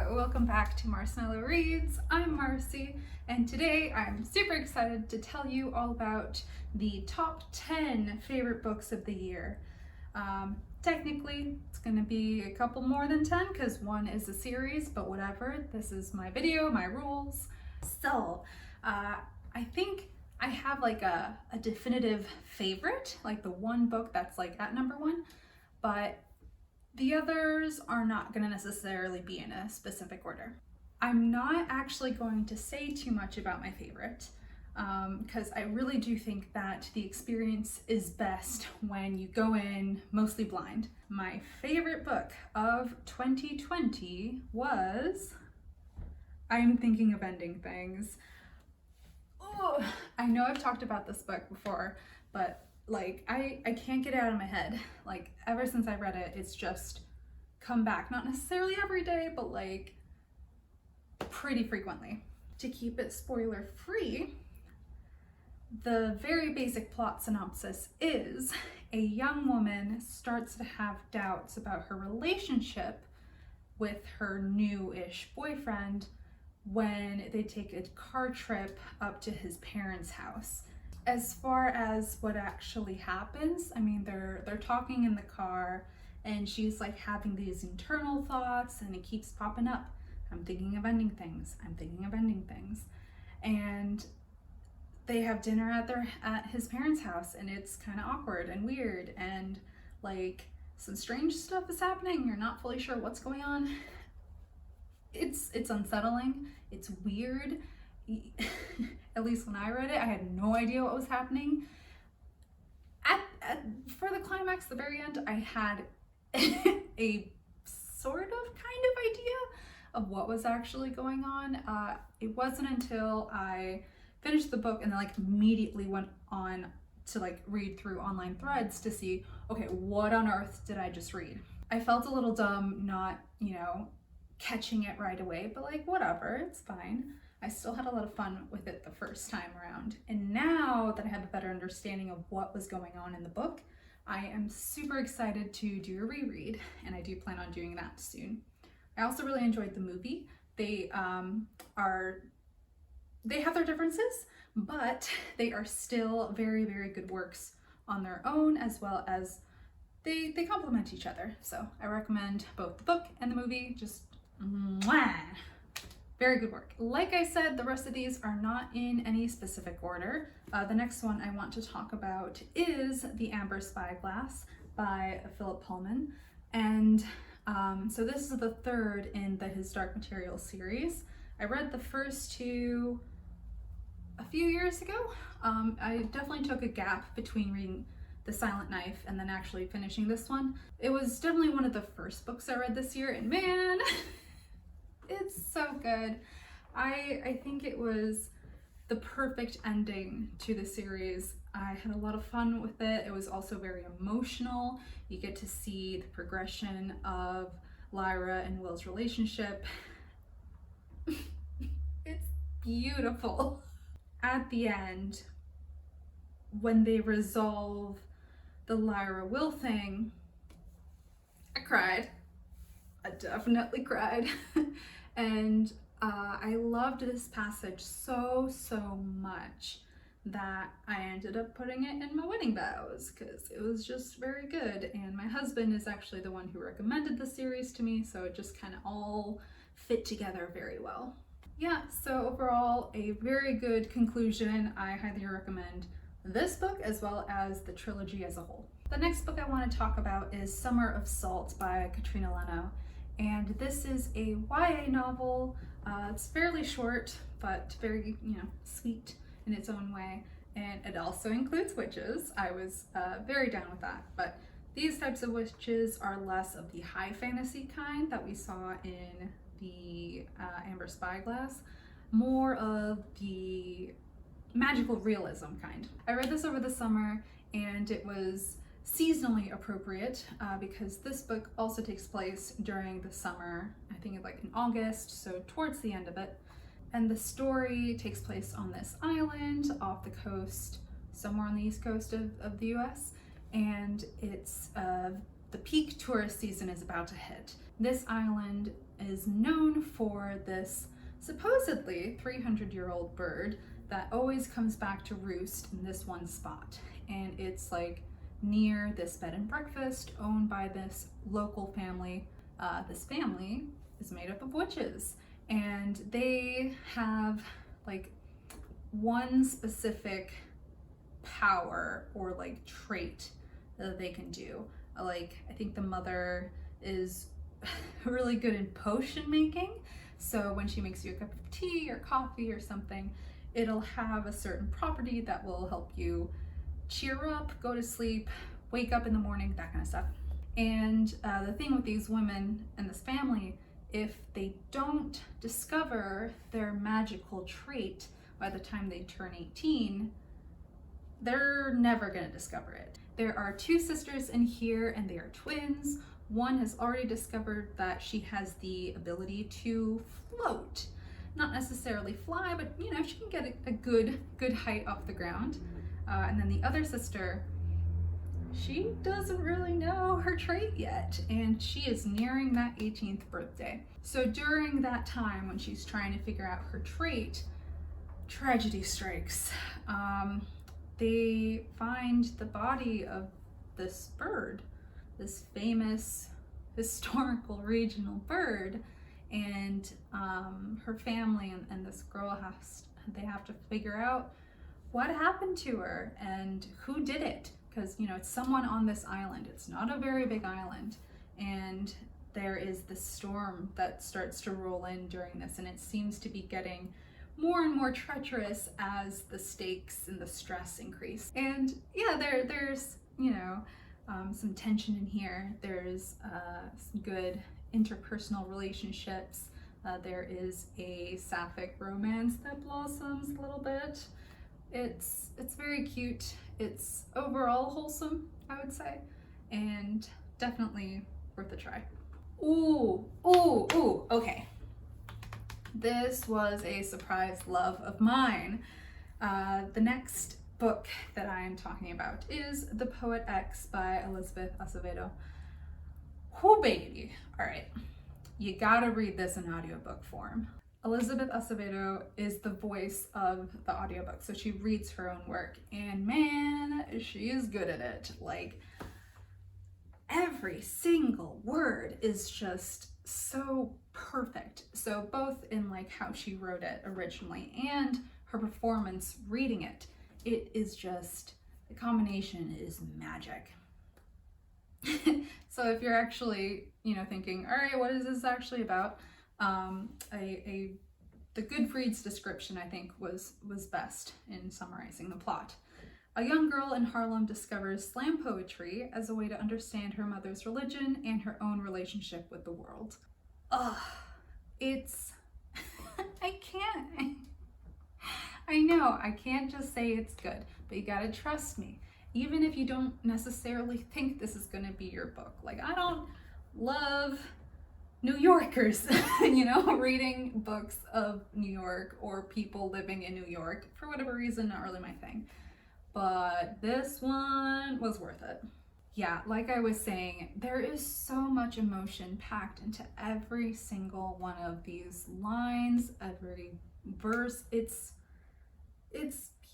welcome back to Marcello Reads. I'm Marcy, and today I'm super excited to tell you all about the top 10 favorite books of the year. Technically, it's going to be a couple more than 10 because one is a series, but whatever. This is my video, my rules. So, I think I have like a definitive favorite, like the one book that's like at number one, but the others are not going to necessarily be in a specific order. I'm not actually going to say too much about my favorite because I really do think that the experience is best when you go in mostly blind. My favorite book of 2020 was I'm Thinking of Ending Things. Oh, I know I've talked about this book before, but like I can't get it out of my head. Like ever since I read it, it's just come back, not necessarily every day, but like pretty frequently. To keep it spoiler free, the very basic plot synopsis is a young woman starts to have doubts about her relationship with her new-ish boyfriend when they take a car trip up to his parents' house. As far as what actually happens, I mean, they're talking in the car and she's like having these internal thoughts and it keeps popping up. I'm thinking of ending things. I'm thinking of ending things. And they have dinner at his parents' house and it's kind of awkward and weird and like some strange stuff is happening. You're not fully sure what's going on. It's unsettling. It's weird. At least when I read it, I had no idea what was happening. For the climax, the very end, I had a sort of kind of idea of what was actually going on. It wasn't until I finished the book and then like immediately went on to like read through online threads to see, okay, what on earth did I just read? I felt a little dumb not, catching it right away, but like whatever, it's fine. I still had a lot of fun with it the first time around. And now that I have a better understanding of what was going on in the book, I am super excited to do a reread, and I do plan on doing that soon. I also really enjoyed the movie. They have their differences, but they are still very, very good works on their own, as well as they complement each other. So I recommend both the book and the movie. Just mwah! Very good work. Like I said, the rest of these are not in any specific order. The next one I want to talk about is The Amber Spyglass by Philip Pullman. And so this is the third in His Dark Materials series. I read the first two a few years ago. I definitely took a gap between reading The Silent Knife and then actually finishing this one. It was definitely one of the first books I read this year, and man, it's so good. I think it was the perfect ending to the series. I had a lot of fun with it. It was also very emotional. You get to see the progression of Lyra and Will's relationship. It's beautiful. At the end, when they resolve the Lyra-Will thing, I cried. I definitely cried. And I loved this passage so much that I ended up putting it in my wedding vows because it was just very good. And my husband is actually the one who recommended the series to me, so it just kind of all fit together very well. Yeah, so overall, a very good conclusion. I highly recommend this book as well as the trilogy as a whole. The next book I want to talk about is Summer of Salt by Katrina Leno. And this is a YA novel. It's fairly short, but very, sweet in its own way. And it also includes witches. I was very down with that. But these types of witches are less of the high fantasy kind that we saw in the Amber Spyglass, more of the magical realism kind. I read this over the summer and it was seasonally appropriate because this book also takes place during the summer. I think like in August, so towards the end of it. And the story takes place on this island off the coast, somewhere on the east coast of the US. And it's the peak tourist season is about to hit. This island is known for this supposedly 300-year-old bird that always comes back to roost in this one spot. And it's like near this bed and breakfast owned by this local family. This family is made up of witches, and they have like one specific power or like trait that they can do. Like, I think the mother is really good in potion making. So when she makes you a cup of tea or coffee or something, it'll have a certain property that will help you cheer up, go to sleep, wake up in the morning, that kind of stuff. And the thing with these women and this family, if they don't discover their magical trait by the time they turn 18, they're never gonna discover it. There are two sisters in here and they are twins. One has already discovered that she has the ability to float. Not necessarily fly, but you know, she can get a good height off the ground. And then the other sister, she doesn't really know her trait yet, and she is nearing that 18th birthday. So during that time when she's trying to figure out her trait, tragedy strikes. They find the body of this bird, this famous historical regional bird, and her family and this girl they have to figure out what happened to her and who did it, because you know, it's someone on this island. It's not a very big island, and there is this storm that starts to roll in during this, and it seems to be getting more and more treacherous as the stakes and the stress increase. And yeah, there's you know, some tension in here. There's some good interpersonal relationships. There is a sapphic romance that blossoms a little bit. It's very cute. It's overall wholesome, I would say, and definitely worth a try. Ooh, okay. This was a surprise love of mine. The next book that I am talking about is The Poet X by Elizabeth Acevedo. Whoo, baby. All right, you gotta read this in audiobook form. Elizabeth Acevedo is the voice of the audiobook, so she reads her own work, and man, she is good at it. Like, every single word is just so perfect. So both in like how she wrote it originally and her performance reading it, it is just, the combination is magic. So if you're actually, you know, thinking, all right, what is this actually about? The Goodreads description, I think, was best in summarizing the plot. A young girl in Harlem discovers slam poetry as a way to understand her mother's religion and her own relationship with the world. It's, I know, I can't just say it's good, but you gotta trust me. Even if you don't necessarily think this is gonna be your book. Like, I don't love New Yorkers, you know, reading books of New York or people living in New York. For whatever reason, not really my thing. But this one was worth it. Yeah, like I was saying, there is so much emotion packed into every single one of these lines, every verse. It's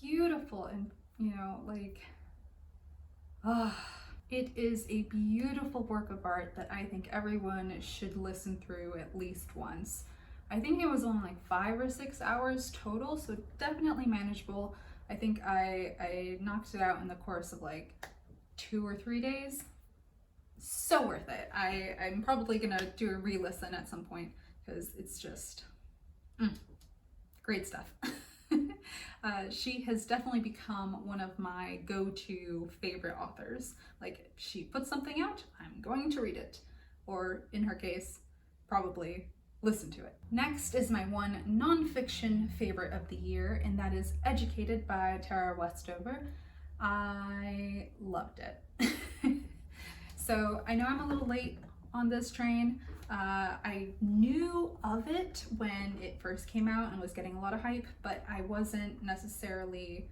beautiful, and you know, like, it is a beautiful work of art that I think everyone should listen through at least once. I think it was only like 5 or 6 hours total, so definitely manageable. I think I knocked it out in the course of like 2 or 3 days. So worth it. I'm probably gonna do a re-listen at some point because it's just great stuff. She has definitely become one of my go-to favorite authors. Like, if she puts something out, I'm going to read it. Or in her case, probably listen to it. Next is my one nonfiction favorite of the year, and that is Educated by Tara Westover. I loved it. So I know I'm a little late on this train. I knew of it when it first came out and was getting a lot of hype, but I wasn't necessarily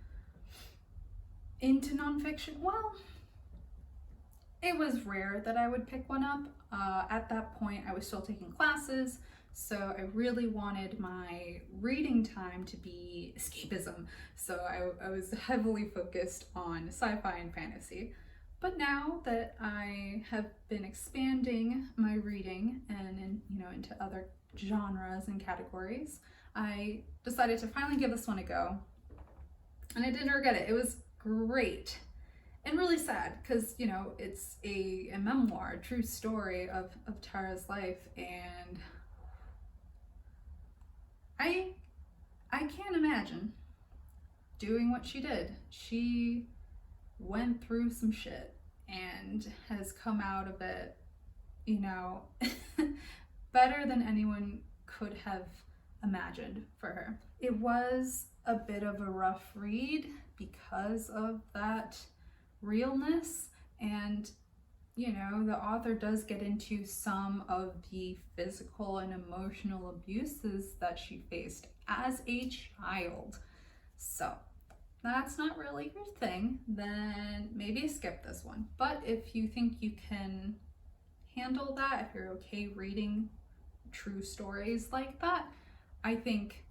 into nonfiction. Well, it was rare that I would pick one up. At that point, I was still taking classes, so I really wanted my reading time to be escapism. So I was heavily focused on sci-fi and fantasy. But now that I have been expanding my reading and into other genres and categories, I decided to finally give this one a go. And I didn't regret it. It was great. And really sad because, it's a memoir, a true story of Tara's life. And I can't imagine doing what she did. She went through some shit and has come out of it, better than anyone could have imagined for her. It was a bit of a rough read because of that realness, and the author does get into some of the physical and emotional abuses that she faced as a child. So that's not really your thing, then maybe skip this one. But if you think you can handle that, if you're okay reading true stories like that, I think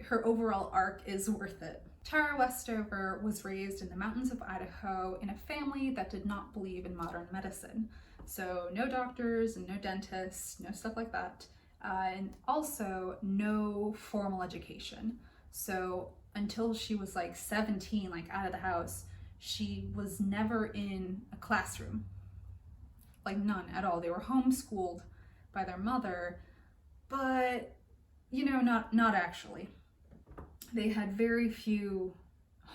her overall arc is worth it. Tara Westover was raised in the mountains of Idaho in a family that did not believe in modern medicine. So no doctors and no dentists, no stuff like that. And also no formal education. So until she was like 17, like out of the house, she was never in a classroom. Like none at all. They were homeschooled by their mother, but not actually. They had very few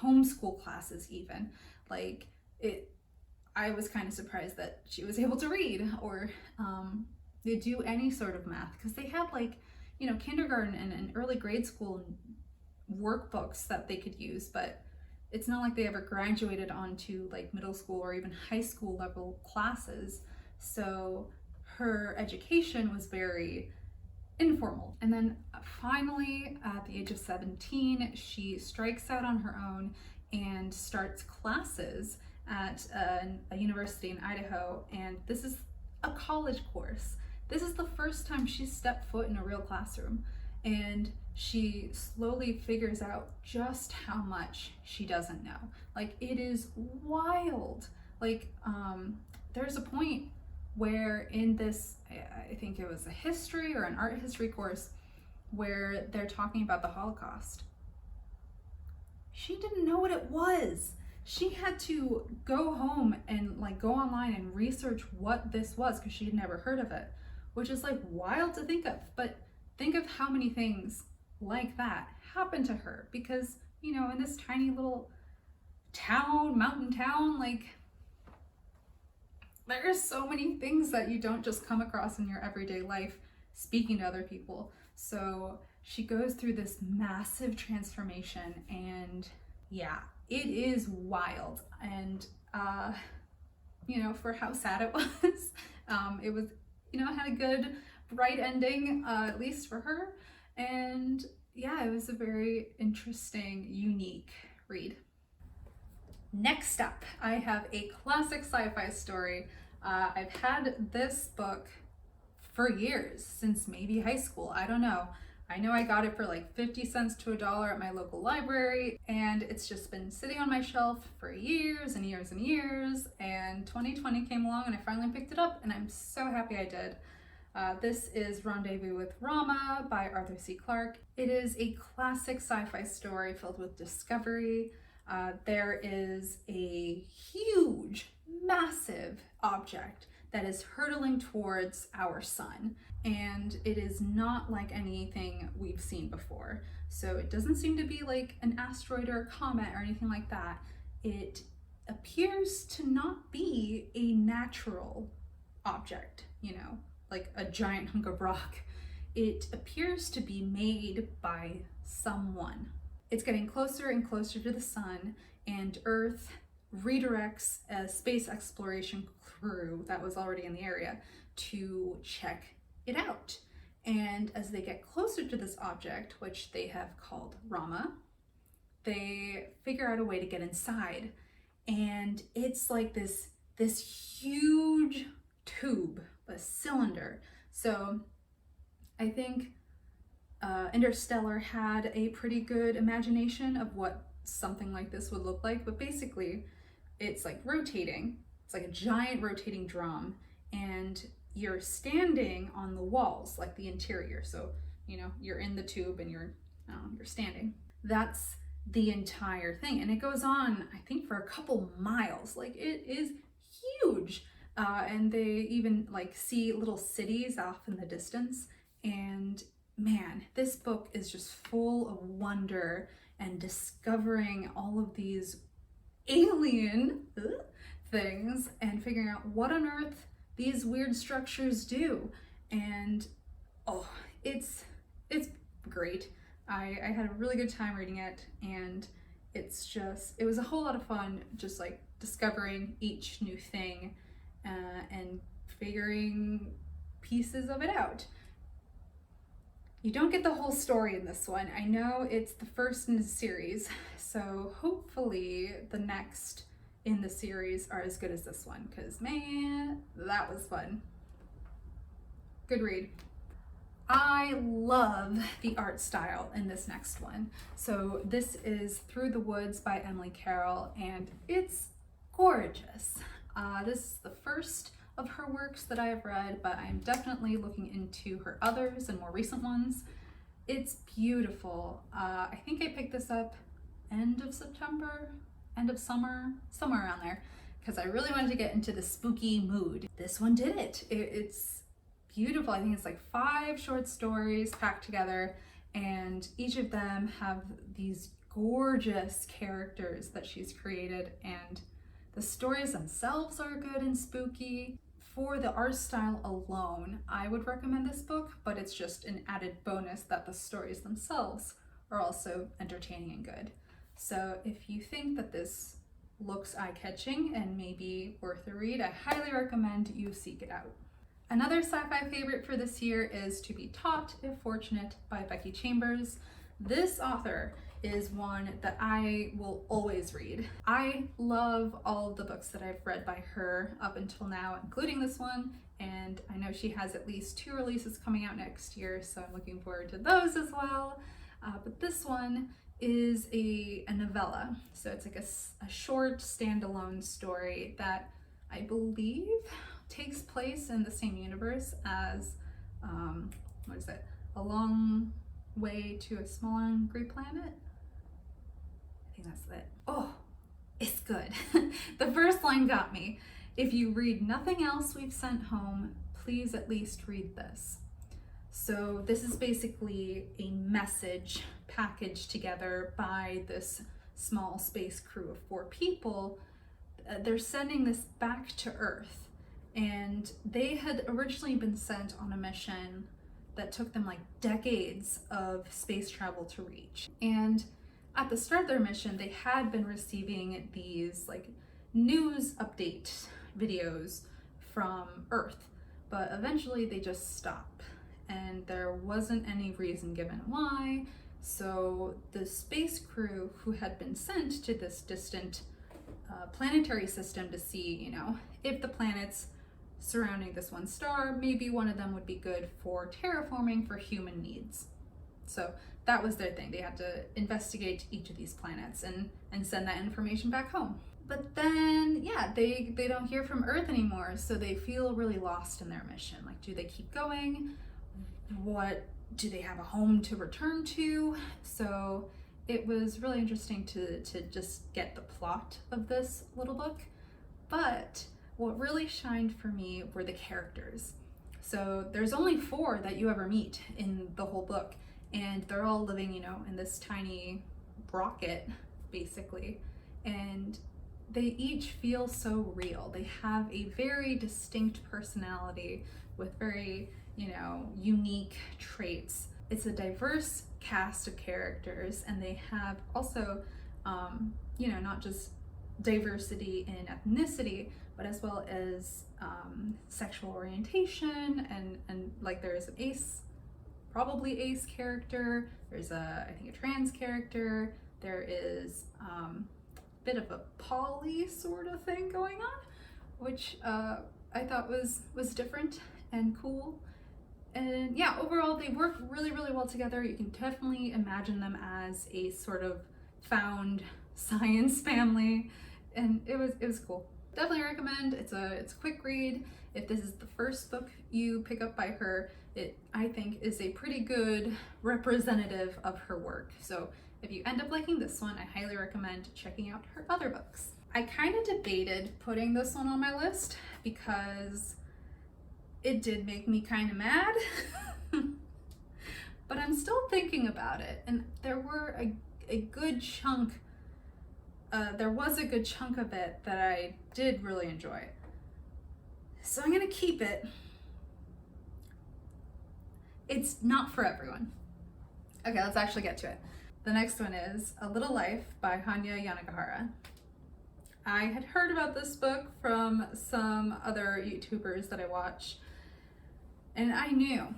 homeschool classes even. I was kind of surprised that she was able to read or do any sort of math, because they had kindergarten and early grade school workbooks that they could use, but it's not like they ever graduated onto middle school or even high school level classes. So her education was very informal. And then finally, at the age of 17, she strikes out on her own and starts classes at a university in Idaho. And this is a college course. This is the first time she stepped foot in a real classroom. And she slowly figures out just how much she doesn't know. It is wild. There's a point where in this, I think it was a history or an art history course, where they're talking about the Holocaust. She didn't know what it was. She had to go home and go online and research what this was, because she had never heard of it, which is wild to think of. But think of how many things like that happened to her, because in this tiny little town, mountain town, there are so many things that you don't just come across in your everyday life speaking to other people. So she goes through this massive transformation, and yeah, it is wild. And for how sad it was, it was, it had a good, bright ending, at least for her. And yeah, it was a very interesting, unique read. Next up, I have a classic sci-fi story. I've had this book for years, since maybe high school, I don't know. I know I got it for 50 cents to $1 at my local library, and it's just been sitting on my shelf for years and years and years, and 2020 came along and I finally picked it up, and I'm so happy I did. This is Rendezvous with Rama by Arthur C. Clarke. It is a classic sci-fi story filled with discovery. There is a huge, massive object that is hurtling towards our sun, and it is not like anything we've seen before. So it doesn't seem to be like an asteroid or a comet or anything like that. It appears to not be a natural object, like a giant hunk of rock. It appears to be made by someone. It's getting closer and closer to the sun, and Earth redirects a space exploration crew that was already in the area to check it out. And as they get closer to this object, which they have called Rama, they figure out a way to get inside. And it's like this this huge tube, a cylinder. So I think Interstellar had a pretty good imagination of what something like this would look like, but basically it's like rotating. It's like a giant rotating drum, and you're standing on the walls, like the interior. So, you know, you're in the tube and you're standing. That's the entire thing. And it goes on, I think, for a couple miles. Like, it is huge. And they even like see little cities off in the distance. And man, this book is just full of wonder and discovering all of these alien things and figuring out what on earth these weird structures do. And oh, it's great. I had a really good time reading it, and it was a whole lot of fun just like discovering each new thing and figuring pieces of it out. You don't get the whole story in this one. I know it's the first in the series, so hopefully the next in the series are as good as this one, because man, that was fun. Good read. I love the art style in this next one. So this is Through the Woods by Emily Carroll, and it's gorgeous. This is the first of her works that I have read, but I'm definitely looking into her others and more recent ones. It's beautiful. I think I picked this up end of September, end of summer, somewhere around there, because I really wanted to get into the spooky mood. This one did it. It's beautiful. I think it's like 5 short stories packed together, and each of them have these gorgeous characters that she's created, and the stories themselves are good and spooky. For the art style alone, I would recommend this book, but it's just an added bonus that the stories themselves are also entertaining and good. So if you think that this looks eye-catching and maybe worth a read, I highly recommend you seek it out. Another sci-fi favorite for this year is To Be Taught, If Fortunate by Becky Chambers. This author is one that I will always read. I love all of the books that I've read by her up until now, including this one, and I know she has at least 2 releases coming out next year, so I'm looking forward to those as well. But this one is a novella, so it's like a short standalone story that I believe takes place in the same universe as, what is it? A Long Way to a Small Hungry Planet? I think that's it. Oh, it's good. The first line got me. If you read nothing else we've sent home, please at least read this. So this is basically a message packaged together by this small space crew of 4 people. They're sending this back to Earth, and they had originally been sent on a mission that took them like decades of space travel to reach. And at the start of their mission, they had been receiving these like news update videos from Earth, but eventually they just stopped, and there wasn't any reason given why. So the space crew who had been sent to this distant planetary system to see, you know, if the planets surrounding this one star, maybe one of them would be good for terraforming for human needs. So that was their thing. They had to investigate each of these planets and send that information back home. But then, yeah, they don't hear from Earth anymore, so they feel really lost in their mission. Like, do they keep going? What, do they have a home to return to? So it was really interesting to just get the plot of this little book. But what really shined for me were the characters. So there's only 4 that you ever meet in the whole book, and they're all living, you know, in this tiny rocket, basically. And they each feel so real. They have a very distinct personality with very, you know, unique traits. It's a diverse cast of characters, and they have also, you know, not just diversity in ethnicity, but as well as sexual orientation, and like there's an probably ace character, there's I think a trans character, there is a bit of a poly sort of thing going on, which I thought was different and cool. And yeah, overall they work really, really well together. You can definitely imagine them as a sort of found science family, and it was cool. Definitely recommend. It's a quick read. If this is the first book you pick up by her, it I think is a pretty good representative of her work. So if you end up liking this one, I highly recommend checking out her other books. I kind of debated putting this one on my list because it did make me kind of mad, but I'm still thinking about it. And there were a good chunk, there was a good chunk of it that I did really enjoy. So I'm gonna keep it. It's not for everyone. Okay, let's actually get to it. The next one is A Little Life by Hanya Yanagihara. I had heard about this book from some other YouTubers that I watch, and I knew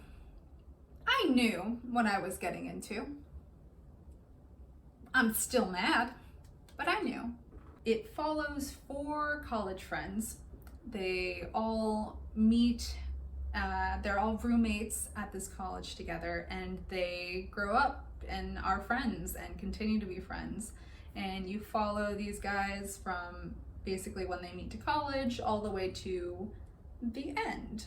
what I was getting into. I'm still mad, but I knew. It follows 4 college friends. They all meet, they're all roommates at this college together, and they grow up and are friends and continue to be friends. And you follow these guys from basically when they meet to college all the way to the end,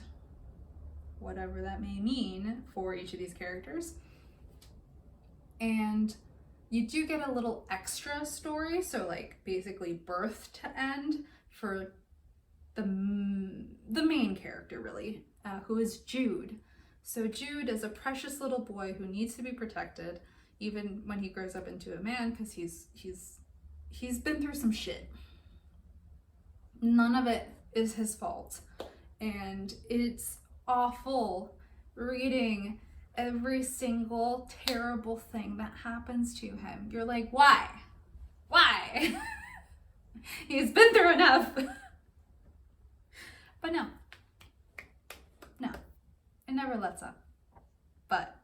whatever that may mean for each of these characters. And you do get a little extra story, so like basically birth to end for the main character, really, who is Jude. So Jude is a precious little boy who needs to be protected even when he grows up into a man, because he's been through some shit. None of it is his fault, and it's awful reading every single terrible thing that happens to him. You're like, why? He's been through enough. But no, it never lets up. But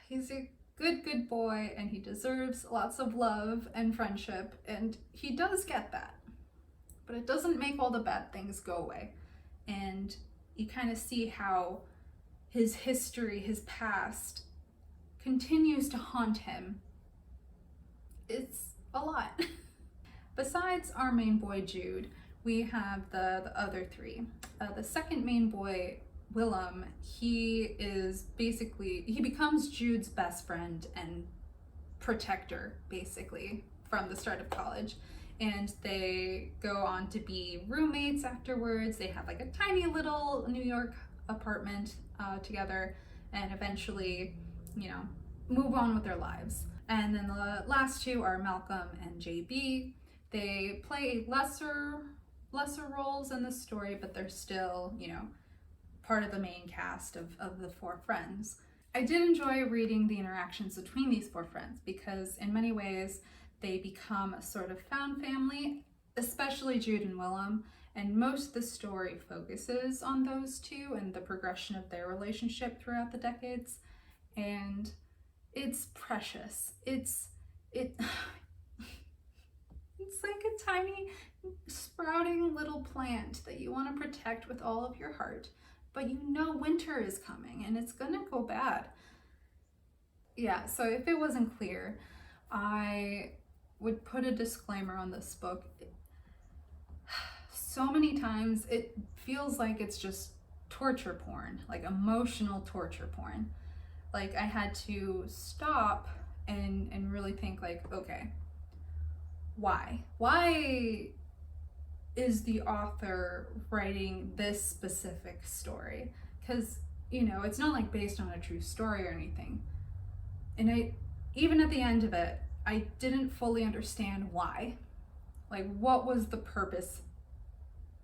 he's a good boy, and he deserves lots of love and friendship, and he does get that. But it doesn't make all the bad things go away. And you kind of see how his history, his past, continues to haunt him. It's a lot. Besides our main boy Jude, we have the other 3. The second main boy, Willem, he becomes Jude's best friend and protector, basically, from the start of college. And they go on to be roommates afterwards. They have like a tiny little New York apartment together, and eventually, move on with their lives. And then the last 2 are Malcolm and JB. They play lesser roles in the story, but they're still, part of the main cast of the 4 friends. I did enjoy reading the interactions between these 4 friends, because in many ways they become a sort of found family, especially Jude and Willem, and most of the story focuses on those 2 and the progression of their relationship throughout the decades. And it's precious. It's like a tiny sprouting little plant that you want to protect with all of your heart, but winter is coming and it's gonna go bad. Yeah, so if it wasn't clear, I would put a disclaimer on this book. So many times it feels like it's just torture porn, like emotional torture porn. Like I had to stop and really think, like, okay, why is the author writing this specific story? Because it's not like based on a true story or anything. And even at the end of it, I didn't fully understand why. Like, what was the purpose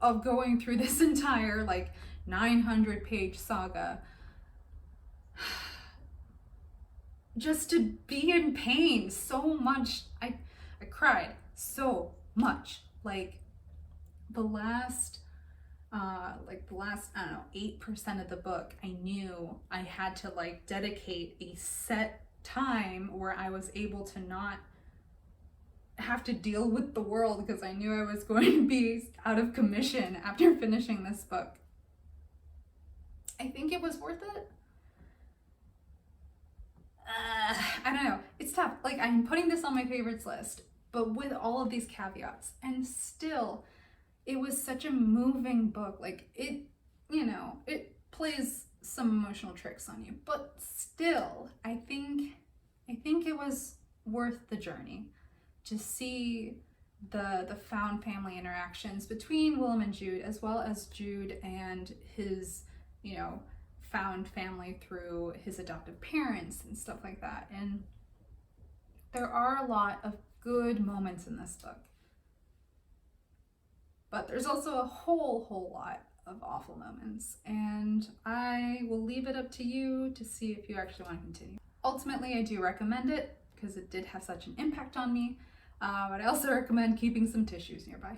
of going through this entire 900-page saga just to be in pain so much? I cried so much. The last I don't know, 8% of the book, I knew I had to dedicate a set time where I was able to not have to deal with the world because I knew I was going to be out of commission after finishing this book. I think it was worth it. I don't know. It's tough. Like, I'm putting this on my favorites list, but with all of these caveats, and still, it was such a moving book. Like, it, it plays some emotional tricks on you, but still, I think it was worth the journey to see the found family interactions between Willem and Jude, as well as Jude and his, found family through his adoptive parents and stuff like that. And there are a lot of good moments in this book, but there's also a whole lot of awful moments, and I will leave it up to you to see if you actually want to continue. Ultimately, I do recommend it because it did have such an impact on me, but I also recommend keeping some tissues nearby.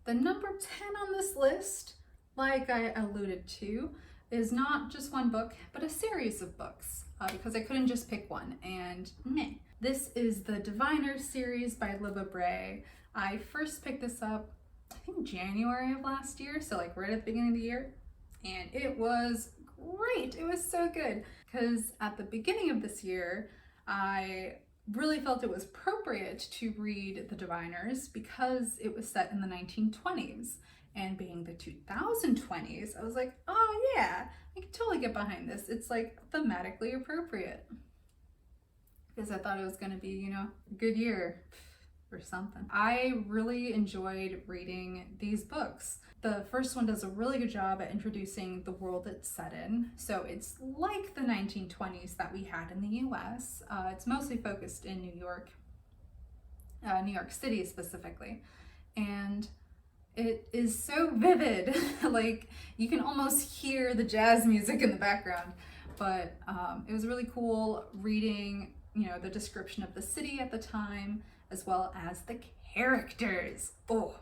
The number 10 on this list, like I alluded to, is not just one book, but a series of books, because I couldn't just pick one, and meh. This is the Diviners series by Libba Bray. I first picked this up, I think January of last year, so like right at the beginning of the year, and it was great. It was so good, because at the beginning of this year, I really felt it was appropriate to read the Diviners because it was set in the 1920s. And being the 2020s, I was like, oh yeah, I can totally get behind this. It's like thematically appropriate. Because I thought it was going to be, a good year or something. I really enjoyed reading these books. The first one does a really good job at introducing the world it's set in. So it's like the 1920s that we had in the US. It's mostly focused in New York City specifically. And it is so vivid, like you can almost hear the jazz music in the background, but it was really cool reading, the description of the city at the time, as well as the characters. Oh,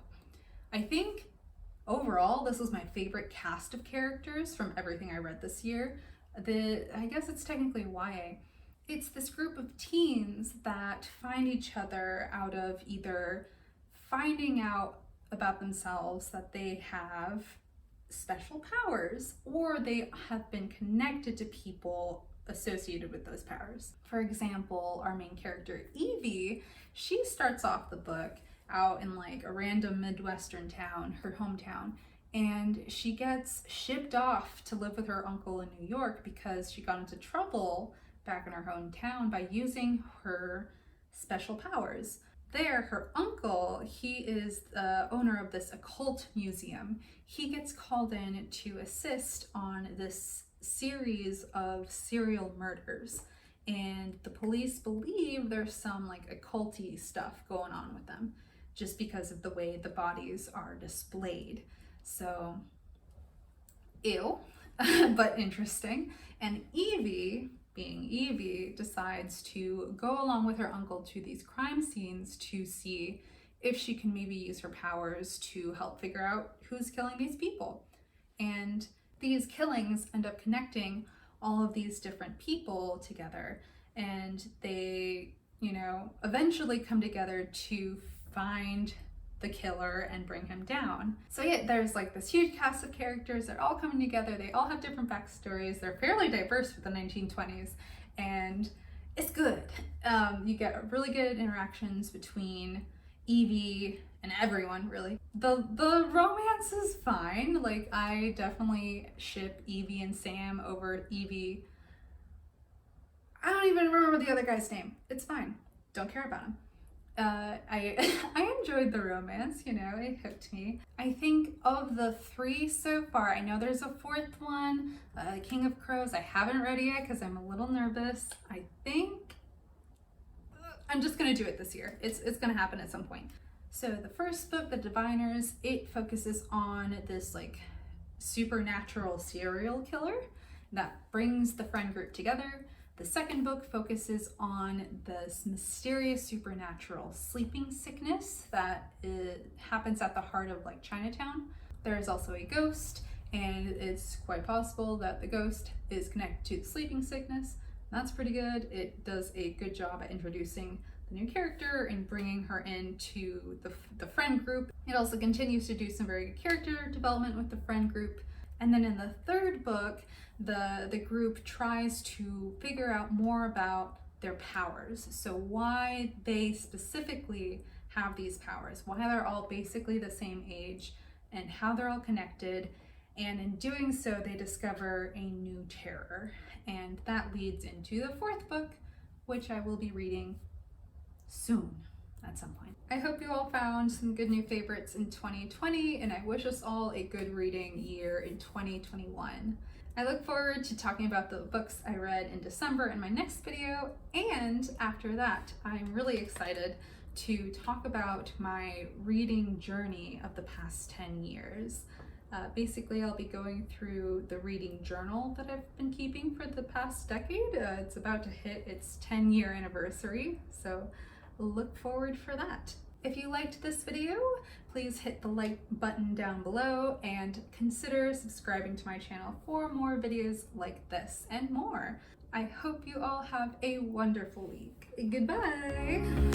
I think overall, this was my favorite cast of characters from everything I read this year. I guess it's technically YA. It's this group of teens that find each other out of either finding out about themselves that they have special powers, or they have been connected to people associated with those powers. For example, our main character Evie, she starts off the book out in like a random Midwestern town, her hometown, and she gets shipped off to live with her uncle in New York because she got into trouble back in her hometown by using her special powers. There, her uncle, he is the owner of this occult museum. He gets called in to assist on this series of serial murders, and the police believe there's some like occulty stuff going on with them just because of the way the bodies are displayed. So, ew, but interesting. And Evie, being Evie, decides to go along with her uncle to these crime scenes to see if she can maybe use her powers to help figure out who's killing these people. And these killings end up connecting all of these different people together, and they, eventually come together to find the killer and bring him down. So yeah, there's like this huge cast of characters. They're all coming together. They all have different backstories. They're fairly diverse for the 1920s, and it's good. You get really good interactions between Evie and everyone, really. The romance is fine. Like, I definitely ship Evie and Sam over Evie. I don't even remember the other guy's name. It's fine. Don't care about him. I enjoyed the romance, it hooked me. I think of the 3 so far, I know there's a 4th one, King of Crows. I haven't read it yet because I'm a little nervous. I think I'm just gonna do it this year. It's gonna happen at some point. So the first book, The Diviners, it focuses on this like supernatural serial killer that brings the friend group together. The second book focuses on this mysterious supernatural sleeping sickness that happens at the heart of like Chinatown. There is also a ghost, and it's quite possible that the ghost is connected to the sleeping sickness. That's pretty good. It does a good job at introducing the new character and bringing her into the friend group. It also continues to do some very good character development with the friend group. And then in the third book, the group tries to figure out more about their powers. So why they specifically have these powers, why they're all basically the same age, and how they're all connected. And in doing so, they discover a new terror. And that leads into the fourth book, which I will be reading soon at some point. I hope you all found some good new favorites in 2020, and I wish us all a good reading year in 2021. I look forward to talking about the books I read in December in my next video, and after that, I'm really excited to talk about my reading journey of the past 10 years. Basically, I'll be going through the reading journal that I've been keeping for the past decade. It's about to hit its 10-year anniversary, so look forward for that. If you liked this video, please hit the like button down below and consider subscribing to my channel for more videos like this and more. I hope you all have a wonderful week. Goodbye!